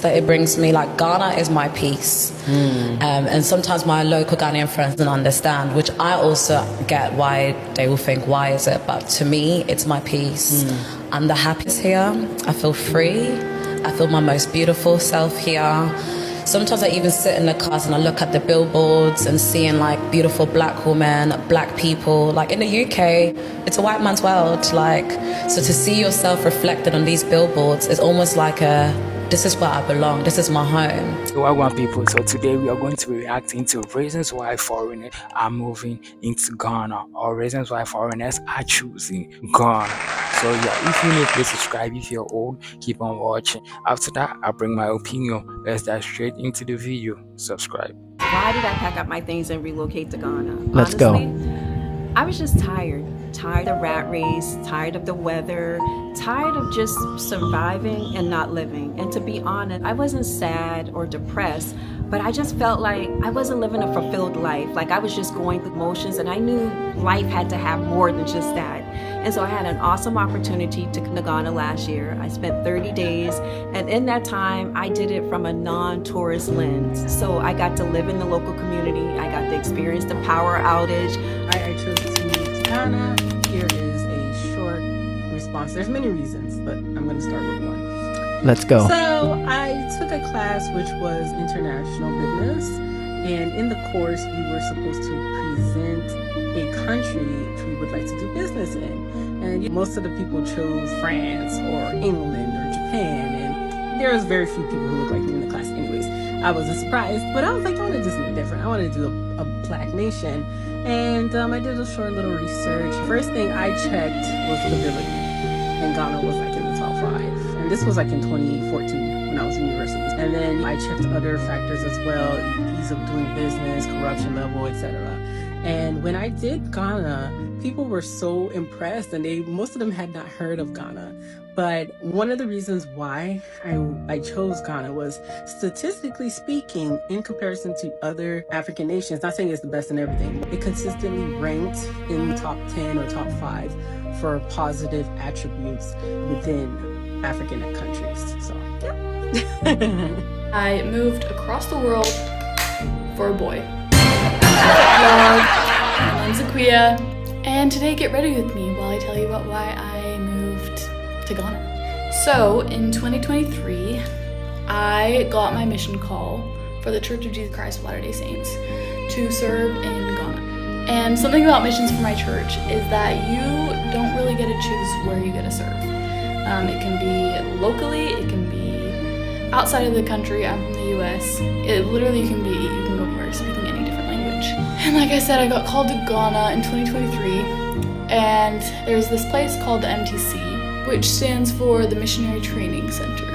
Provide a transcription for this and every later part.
that it brings me. Like, Ghana is my peace. And sometimes my local Ghanaian friends don't understand, which I also get why they will think, why is it? But to me, it's my peace. I'm the happiest here. I feel free. I feel my most beautiful self here. Sometimes I even sit in the cars and I look at the billboards and seeing like beautiful black women, black people. Like in the UK, it's a white man's world. Like, so to see yourself reflected on these billboards is almost like this is where I belong. This is my home. So I want people. So today we are going to be reacting to reasons why foreigners are moving into Ghana, or reasons why foreigners are choosing Ghana. So yeah, if you're new, please subscribe. If you're old, keep on watching. After that, I'll bring my opinion. Let's dive straight into the video. Subscribe. Why did I pack up my things and relocate to Ghana? Let's go. I was just tired of the rat race, tired of the weather, tired of just surviving and not living. And to be honest, I wasn't sad or depressed, but I just felt like I wasn't living a fulfilled life. Like I was just going through motions, and I knew life had to have more than just that. And so I had an awesome opportunity to come to Ghana last year. I spent 30 days, and in that time, I did it from a non-tourist lens. So I got to live in the local community. I got to experience the power outage. I chose to move to Ghana. Here is a short response. There's many reasons, but I'm going to start with one. Let's go. So I took a class which was international business, and in the course we were supposed to present a country which we would like to do business in. And most of the people chose France or England or Japan, and there was very few people who looked like me in the class anyways. I wasn't surprised, but I was like, I want to do something different. I want to do a black nation. And I did a short little research. First thing I checked was stability, and Ghana was like in the top 5. And this was like in 2014 when I was in university. And then I checked other factors as well, ease of doing business, corruption level, etc. And when I did Ghana, people were so impressed, and most of them had not heard of Ghana. But one of the reasons why I chose Ghana was, statistically speaking, in comparison to other African nations, not saying it's the best in everything, it consistently ranked in the top 10 or top 5 for positive attributes within African countries. So, yeah. I moved across the world for a boy. My name's Aquia, and today get ready with me while I tell you about why I moved to Ghana. So in 2023, I got my mission call for the Church of Jesus Christ of Latter-day Saints to serve in Ghana. And something about missions for my church is that you don't really get to choose where you get to serve. It can be locally, it can be outside of the country. I'm from the US. It literally you can go anywhere speaking any different language. And like I said, I got called to Ghana in 2023, and there's this place called the MTC, which stands for the Missionary Training Center.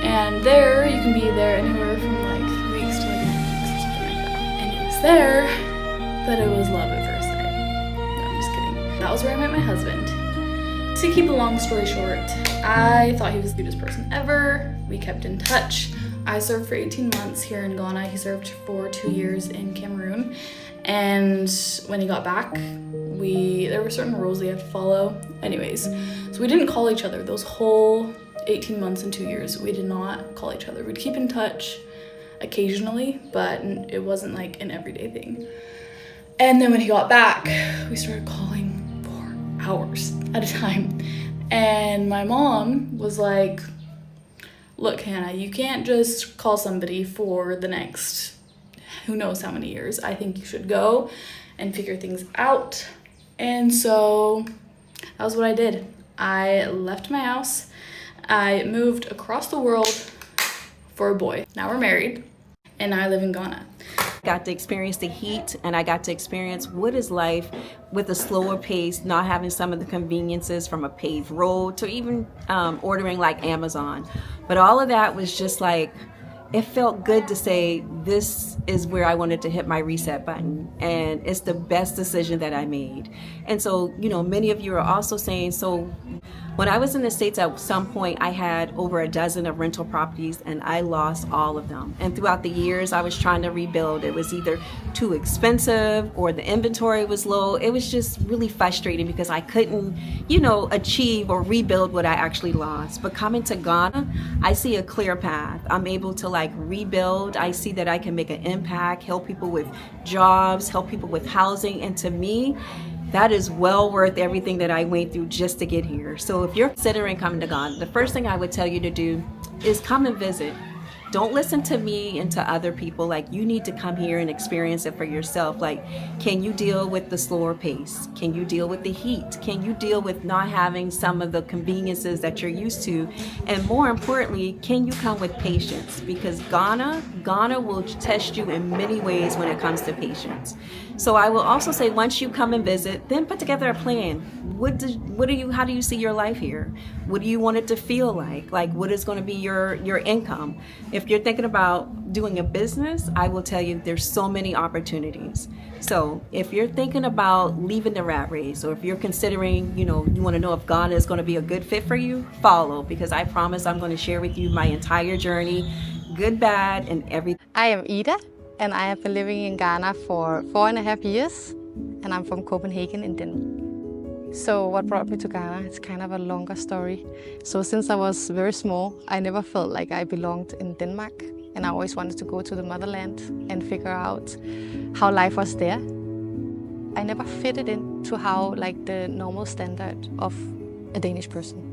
And there, you can be there anywhere from like 3 weeks to like 9 weeks or something like that. And it was there that it was love at first sight. No, I'm just kidding. That was where I met my husband. To keep a long story short, I thought he was the cutest person ever. We kept in touch. I served for 18 months here in Ghana. He served for 2 years in Cameroon. And when he got back, there were certain rules we had to follow. Anyways, so we didn't call each other those whole 18 months and 2 years. We did not call each other. We'd keep in touch occasionally, but it wasn't like an everyday thing. And then when he got back, we started calling for hours at a time. And my mom was like, look, Hannah, you can't just call somebody for the next who knows how many years. I think you should go and figure things out. And so that was what I did. I left my house. I moved across the world for a boy. Now we're married, and now I live in Ghana. Got to experience the heat, and I got to experience what is life with a slower pace, not having some of the conveniences from a paved road to even ordering like Amazon. But all of that was just like, it felt good to say, this is where I wanted to hit my reset button, and it's the best decision that I made. And so, many of you are also saying, so When I was in the States, at some point, I had over a dozen of rental properties and I lost all of them. And throughout the years, I was trying to rebuild. It was either too expensive or the inventory was low. It was just really frustrating because I couldn't, achieve or rebuild what I actually lost. But coming to Ghana, I see a clear path. I'm able to rebuild. I see that I can make an impact, help people with jobs, help people with housing. And to me, that is well worth everything that I went through just to get here. So if you're considering coming to Ghana, the first thing I would tell you to do is come and visit. Don't listen to me and to other people. You need to come here and experience it for yourself. Can you deal with the slower pace? Can you deal with the heat? Can you deal with not having some of the conveniences that you're used to? And more importantly, can you come with patience? Because Ghana will test you in many ways when it comes to patience. So I will also say, once you come and visit, then put together a plan. How do you see your life here? What do you want it to feel like? What is going to be your income? If you're thinking about doing a business, I will tell you there's so many opportunities. So if you're thinking about leaving the rat race, or if you're considering, you want to know if Ghana is going to be a good fit for you, follow, because I promise I'm going to share with you my entire journey, good, bad, and everything. I am Ida, and I have been living in Ghana for 4.5 years, and I'm from Copenhagen in Denmark. So what brought me to Ghana? It's kind of a longer story. So since I was very small, I never felt like I belonged in Denmark, and I always wanted to go to the motherland and figure out how life was there. I never fitted into how the normal standard of a Danish person.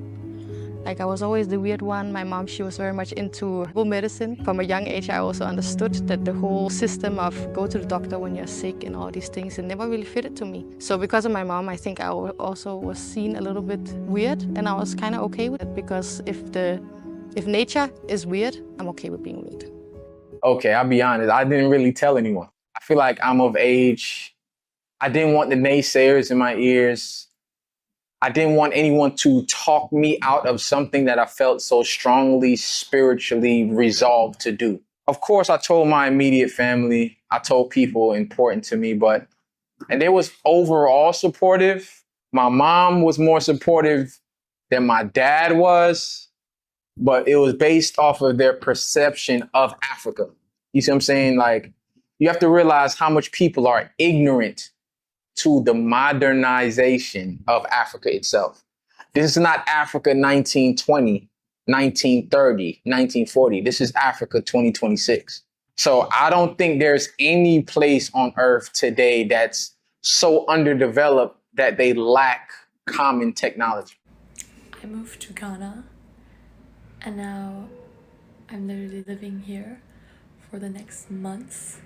I was always the weird one. My mom, she was very much into herbal medicine. From a young age, I also understood that the whole system of go to the doctor when you're sick and all these things, it never really fitted to me. So because of my mom, I think I also was seen a little bit weird, and I was kind of okay with it, because if nature is weird, I'm okay with being weird. Okay, I'll be honest, I didn't really tell anyone. I feel like I'm of age. I didn't want the naysayers in my ears. I didn't want anyone to talk me out of something that I felt so strongly spiritually resolved to do. Of course, I told my immediate family, I told people important to me, and they was overall supportive. My mom was more supportive than my dad was, but it was based off of their perception of Africa. You see what I'm saying? You have to realize how much people are ignorant to the modernization of Africa itself. This is not Africa 1920, 1930, 1940. This is Africa 2026. So I don't think there's any place on earth today that's so underdeveloped that they lack common technology. I moved to Ghana, and now I'm literally living here for the next months,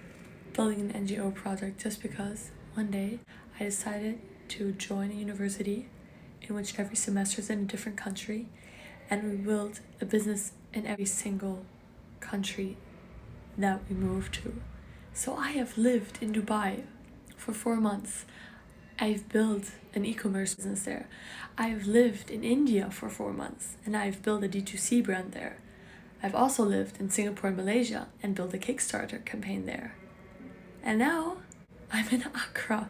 building an NGO project just because one day I decided to join a university in which every semester is in a different country, and we build a business in every single country that we move to. So I have lived in Dubai for 4 months. I've built an e-commerce business there. I've lived in India for 4 months, and I've built a D2C brand there. I've also lived in Singapore and Malaysia and built a Kickstarter campaign there. And now I'm in Accra,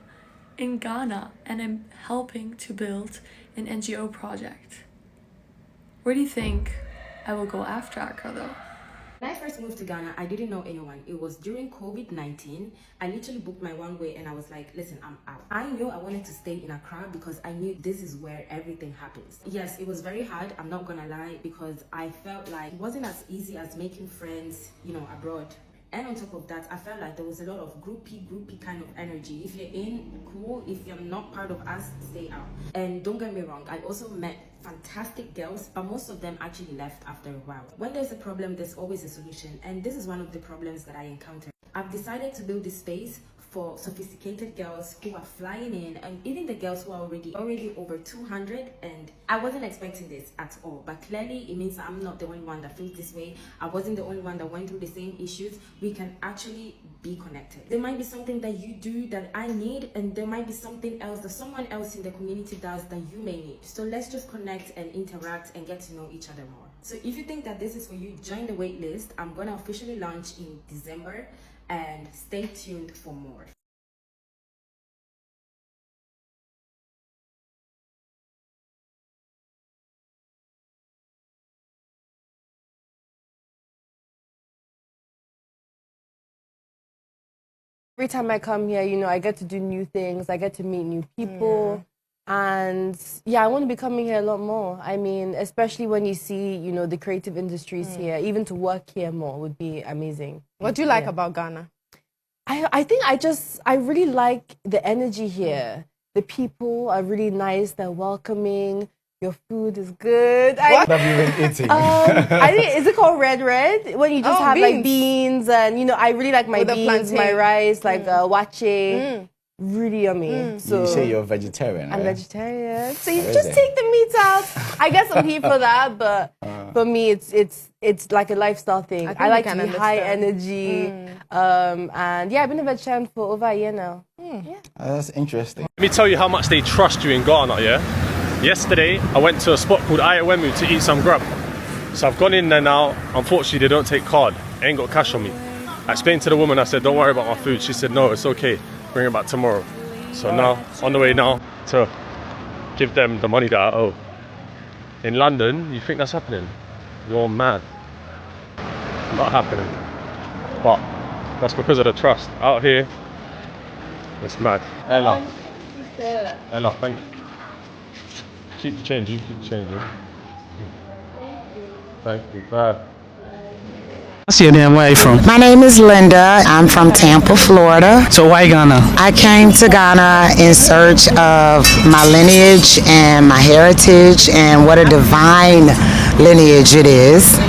in Ghana, and I'm helping to build an NGO project. Where do you think I will go after Accra though? When I first moved to Ghana, I didn't know anyone. It was during COVID-19. I literally booked my one way and I was like, listen, I'm out. I knew I wanted to stay in Accra because I knew this is where everything happens. Yes, it was very hard, I'm not gonna lie, because I felt like it wasn't as easy as making friends, abroad. And on top of that, I felt like there was a lot of groupie kind of energy. If you're in, cool. If you're not part of us, stay out. And don't get me wrong, I also met fantastic girls, but most of them actually left after a while. When there's a problem, there's always a solution. And this is one of the problems that I encountered. I've decided to build this space for sophisticated girls who are flying in, and even the girls who are already over 200, and I wasn't expecting this at all, but clearly it means I'm not the only one that feels this way. I wasn't the only one that went through the same issues. We can actually be connected. There might be something that you do that I need, and there might be something else that someone else in the community does that you may need. So let's just connect and interact and get to know each other more. So if you think that this is for you, join the wait list. I'm gonna officially launch in December, and stay tuned for more. Every time I come here, you know, I get to do new things. I get to meet new people. And yeah, I want to be coming here a lot more. I mean, especially when you see, you know, the creative industries here, even to work here more would be amazing. What do you like about Ghana? I think I really like the energy here. The people are really nice, they're welcoming. Your food is good. What have you been eating? I think, is it called red? When you just have beans. like beans and, you know, I really like my With the beans, my plantain. rice, like wache. Really yummy. So You say you're vegetarian, I'm right? vegetarian. So you Really? just take the meat out. I guess I'm here for that, but for me, it's like a lifestyle thing. I like to be high energy. And yeah, I've been a vegetarian for over a year now. That's interesting. Let me tell you how much they trust you in Ghana, yeah? Yesterday, I went to a spot called Ayawemu to eat some grub. So I've gone in there now. Unfortunately, they don't take card. I ain't got cash on me. I explained to the woman, I said, don't worry about my food. She said, no, it's okay. Bring it back tomorrow. So now, on the way now to give them the money that I owe. In London, you think that's happening? You're mad. Not happening. But that's because of the trust. Out here, it's mad. Ella. Ella, thank you. Keep the change, you keep the change. Yeah? Thank you. Bye. What's your name? Where are you from? My name is Linda. I'm from Tampa, Florida. So why Ghana? I came to Ghana in search of my lineage and my heritage, and what a divine lineage it is.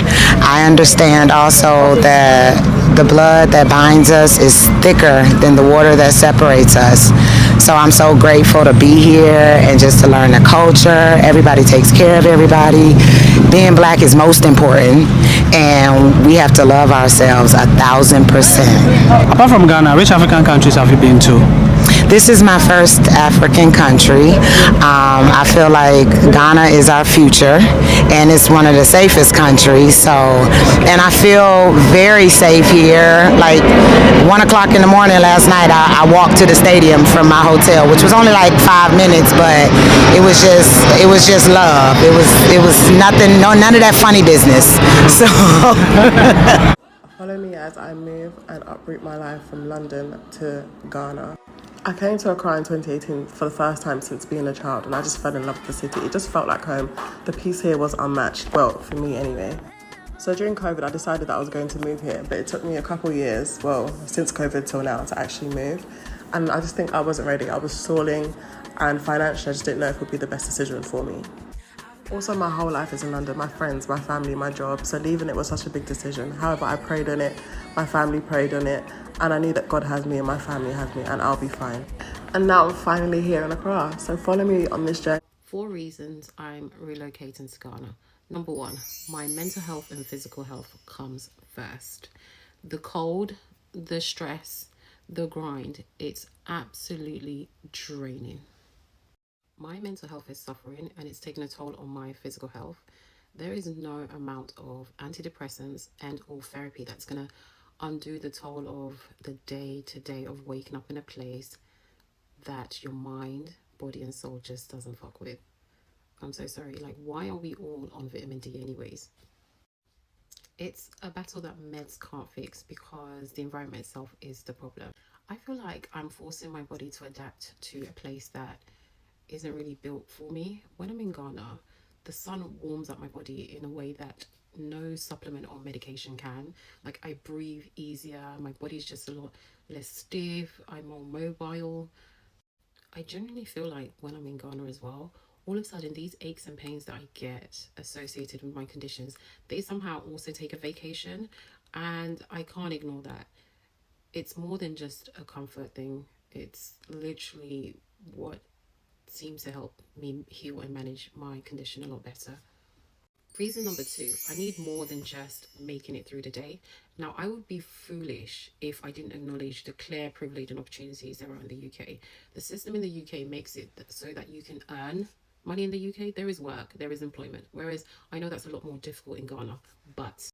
I understand also that the blood that binds us is thicker than the water that separates us. So I'm so grateful to be here and just to learn the culture. Everybody takes care of everybody. Being black is most important, and we have to love ourselves 1,000%. Apart from Ghana, which African countries have you been to? This is my first African country. I feel like Ghana is our future, and it's one of the safest countries. So, and I feel very safe here. Like 1 o'clock in the morning last night, I walked to the stadium from my hotel, which was only like 5 minutes, but it was just love. It was nothing, none of that funny business. So. Follow me as I move and uproot my life from London to Ghana. I came to Accra in 2018 for the first time since being a child, and I just fell in love with the city. It just felt like home. The peace here was unmatched, well, for me anyway. So during COVID, I decided that I was going to move here, but it took me a couple years, well, since COVID till now, to actually move. And I just think I wasn't ready. I was stalling, and financially, I just didn't know if it would be the best decision for me. Also, my whole life is in London, my friends, my family, my job, so leaving it was such a big decision. However, I prayed on it, my family prayed on it, and I knew that God has me and my family has me, and I'll be fine. And now I'm finally here in Accra, so follow me on this journey. 4 reasons I'm relocating to Ghana. Number 1, my mental health and physical health comes first. The cold, the stress, the grind, it's absolutely draining. My mental health is suffering and it's taking a toll on my physical health. There is no amount of antidepressants and or therapy that's going to undo the toll of the day-to-day of waking up in a place that your mind, body and soul just doesn't fuck with. I'm so sorry. Like, why are we all on vitamin D anyways? It's a battle that meds can't fix because the environment itself is the problem. I feel like I'm forcing my body to adapt to a place that isn't really built for me. When I'm in Ghana, the sun warms up my body in a way that no supplement or medication can. Like, I breathe easier, my body's just a lot less stiff, I'm more mobile. I genuinely feel like when I'm in Ghana as well, all of a sudden these aches and pains that I get associated with my conditions, they somehow also take a vacation, and I can't ignore that. It's more than just a comfort thing. It's literally what seems to help me heal and manage my condition a lot better. Reason number 2, I need more than just making it through the day. Now, I would be foolish if I didn't acknowledge the clear privilege and opportunities there are in the UK. The system in the UK makes it so that you can earn money in the UK. There is work, there is employment, whereas I know that's a lot more difficult in Ghana. But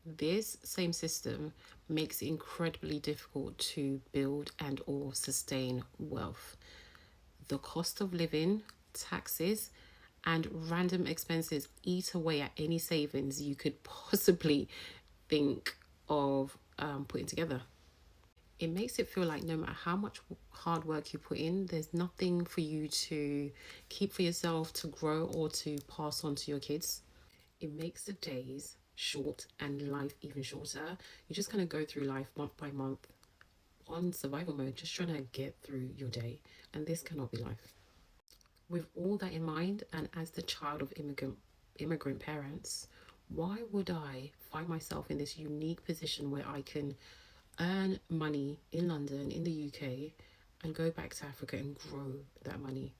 this same system makes it incredibly difficult to build and or sustain wealth. The cost of living, taxes, and random expenses eat away at any savings you could possibly think of putting together. it makes it feel like no matter how much hard work you put in, there's nothing for you to keep for yourself, to grow, or to pass on to your kids. It makes the days short and life even shorter. You just kind of go through life month by month on survival mode, just trying to get through your day. And this cannot be life. With all that in mind, and as the child of immigrant parents, why would I find myself in this unique position where I can earn money in London, in the UK, and go back to Africa and grow that money?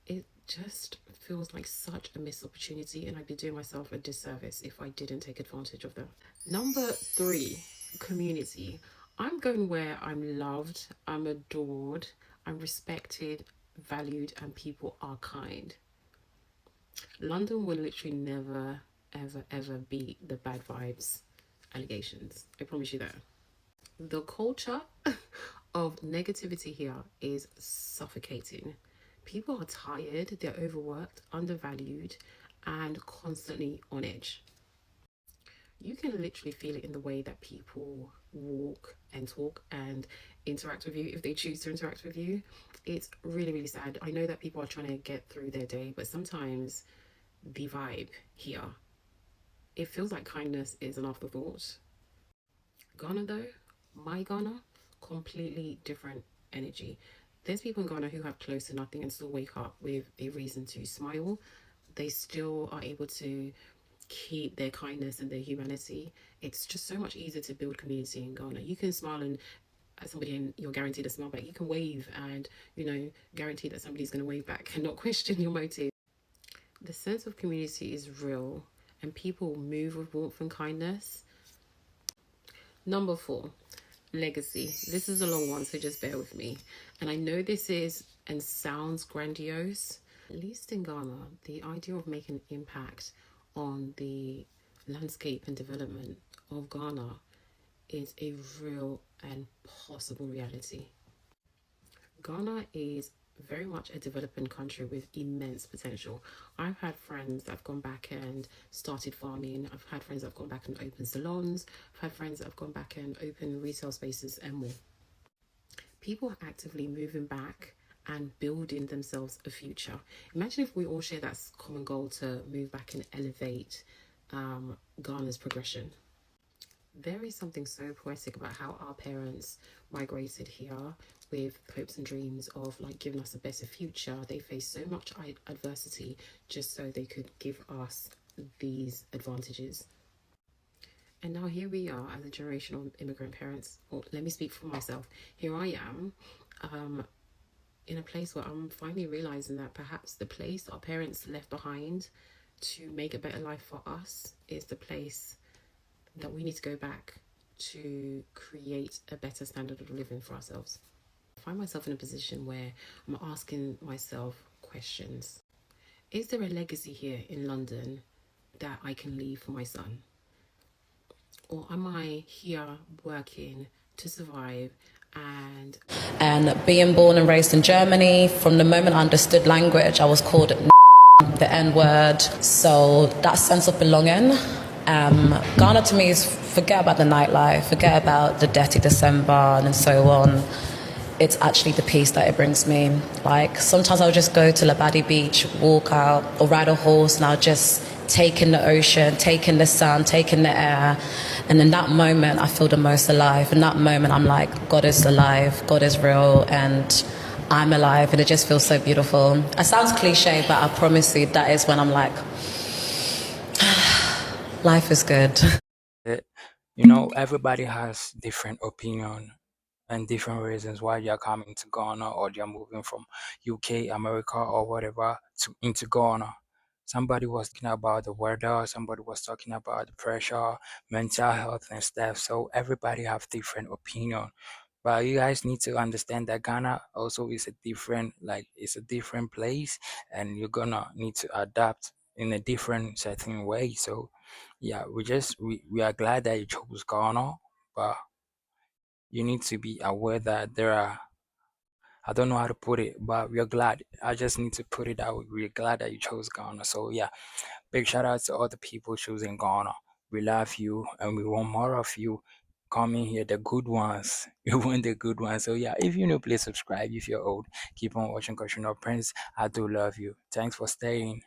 It just feels like such a missed opportunity, and I'd be doing myself a disservice if I didn't take advantage of that. Number 3, community. I'm going where I'm loved, I'm adored, I'm respected, valued, and people are kind. London will literally never, ever beat the bad vibes allegations. I promise you that. The culture of negativity here is suffocating. People are tired, they're overworked, undervalued, and constantly on edge. You can literally feel it in the way that people walk and talk and interact with you if they choose to interact with you. It's really, really sad. I know that people are trying to get through their day, but sometimes the vibe here, it feels like kindness is an afterthought. Ghana though, my Ghana, completely different energy. There's people in Ghana who have close to nothing and still wake up with a reason to smile. They still are able to keep their kindness and their humanity. It's just so much easier to build community in Ghana. You can smile and at somebody and you're guaranteed a smile back. You can wave and, you know, guarantee that somebody's going to wave back and not question your motive. The sense of community is real and people move with warmth and kindness. Number 4, legacy. This is a long one, so just bear with me. And I know this is and sounds grandiose. At least in Ghana, the idea of making an impact on the landscape and development of Ghana is a real and possible reality. Ghana is very much a developing country with immense potential. I've had friends that have gone back and started farming. I've had friends that have gone back and opened salons. I've had friends that have gone back and opened retail spaces and more. People are actively moving back and building themselves a future. Imagine if we all share that common goal to move back and elevate Ghana's progression. There is something so poetic about how our parents migrated here with hopes and dreams of like giving us a better future. They faced so much adversity just so they could give us these advantages. And now here we are as a generation of immigrant parents, or let me speak for myself. Here I am in a place where I'm finally realizing that perhaps the place our parents left behind to make a better life for us is the place that we need to go back to create a better standard of living for ourselves. I find myself in a position where I'm asking myself questions. Is there a legacy here in London that I can leave for my son? Or am I here working to survive and being born and raised in Germany, from the moment I understood language, I was called the N-word. So that sense of belonging. Ghana to me is forget about the nightlife, forget about the dirty December and so on. It's actually the peace that it brings me. Like sometimes I'll just go to Labadi Beach, walk out or ride a horse and I'll just take in the ocean, take in the sun, take in the air. And in that moment, I feel the most alive. In that moment, I'm like, God is alive, God is real, and I'm alive. And it just feels so beautiful. It sounds cliche, but I promise you that is when I'm like, life is good. You know, everybody has different opinion and different reasons why they're coming to Ghana or they're moving from UK, America, or whatever into Ghana. Somebody was talking about the weather, somebody was talking about the pressure, mental health and stuff. So everybody have different opinion. But you guys need to understand that Ghana also is a different, it's a different place, and you're gonna need to adapt in a different certain way. So yeah, we are glad that you chose Ghana, but you need to be aware that there are, I don't know how to put it, but we're glad. I just need to put it out. We're glad that you chose Ghana. So yeah, big shout out to all the people choosing Ghana. We love you and we want more of you coming here, the good ones. You want the good ones. So yeah, if you're new, please subscribe. If you're old, keep on watching Caution of Prince. I do love you. Thanks for staying.